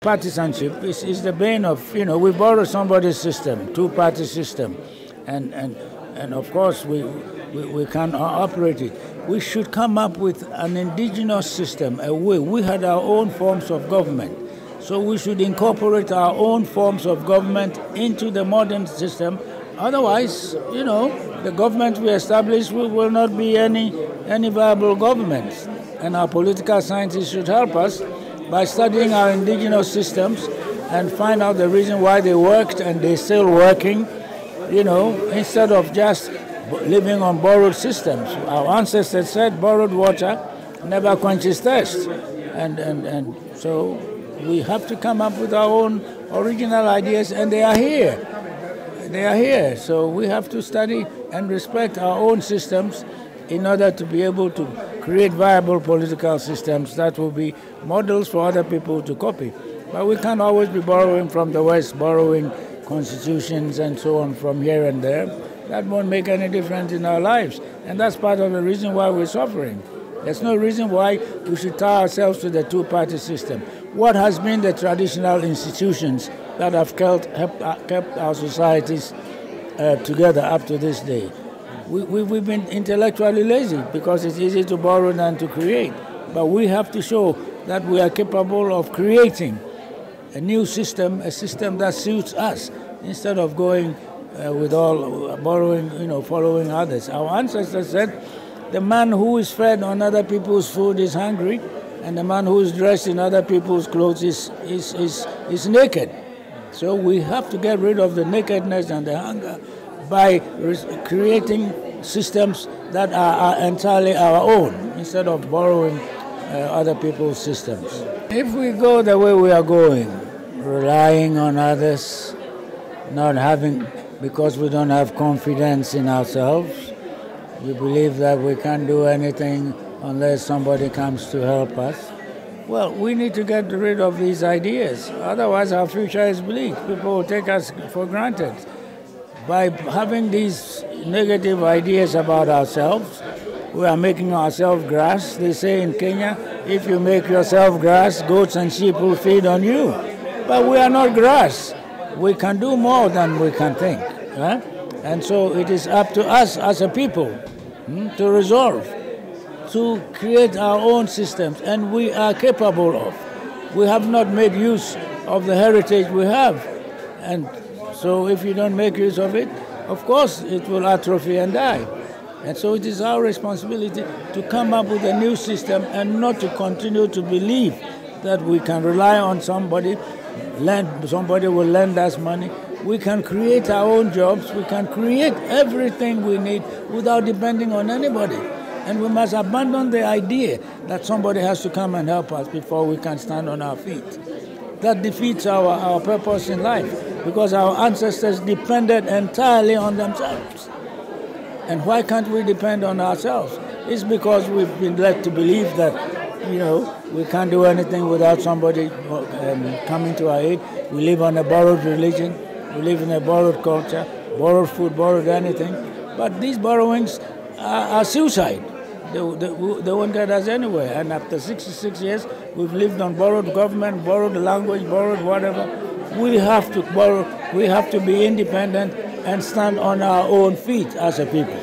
over-partisanship is the bane of, we borrow somebody's system, two-party system, and of course we can't operate it. We should come up with an indigenous system, a way. We had our own forms of government, so we should incorporate our own forms of government into the modern system. Otherwise, the government we establish will not be any viable government. And our political scientists should help us by studying our indigenous systems and find out the reason why they worked and they're still working, instead of just living on borrowed systems. Our ancestors said borrowed water never quenches thirst. And so we have to come up with our own original ideas, and they are here. They are here. So we have to study and respect our own systems in order to be able to create viable political systems that will be models for other people to copy. But we can't always be borrowing from the West, borrowing constitutions and so on from here and there. That won't make any difference in our lives. And that's part of the reason why we're suffering. There's no reason why we should tie ourselves to the two-party system. What has been the traditional institutions that have kept our societies together up to this day? We've been intellectually lazy because it's easy to borrow than to create. But we have to show that we are capable of creating a new system, a system that suits us, instead of going with all borrowing, following others. Our ancestors said, the man who is fed on other people's food is hungry, and the man who is dressed in other people's clothes is naked. So we have to get rid of the nakedness and the hunger by creating systems that are entirely our own, instead of borrowing other people's systems. If we go the way we are going, relying on others, because we don't have confidence in ourselves, we believe that we can't do anything unless somebody comes to help us. Well, we need to get rid of these ideas. Otherwise, our future is bleak. People will take us for granted. By having these negative ideas about ourselves, we are making ourselves grass. They say in Kenya, if you make yourself grass, goats and sheep will feed on you. But we are not grass. We can do more than we can think. And so it is up to us as a people to resolve, to create our own systems, and we are capable of. We have not made use of the heritage we have, and so if you don't make use of it, of course it will atrophy and die. And so it is our responsibility to come up with a new system and not to continue to believe that we can rely on somebody will lend us money. We can create our own jobs. We can create everything we need without depending on anybody. And we must abandon the idea that somebody has to come and help us before we can stand on our feet. That defeats our purpose in life, because our ancestors depended entirely on themselves. And why can't we depend on ourselves? It's because we've been led to believe that, we can't do anything without somebody coming to our aid. We live on a borrowed religion. We live in a borrowed culture, borrowed food, borrowed anything. But these borrowings are suicide. They won't get us anywhere. And after 66 years, we've lived on borrowed government, borrowed language, borrowed whatever. We have to borrow. We have to be independent and stand on our own feet as a people.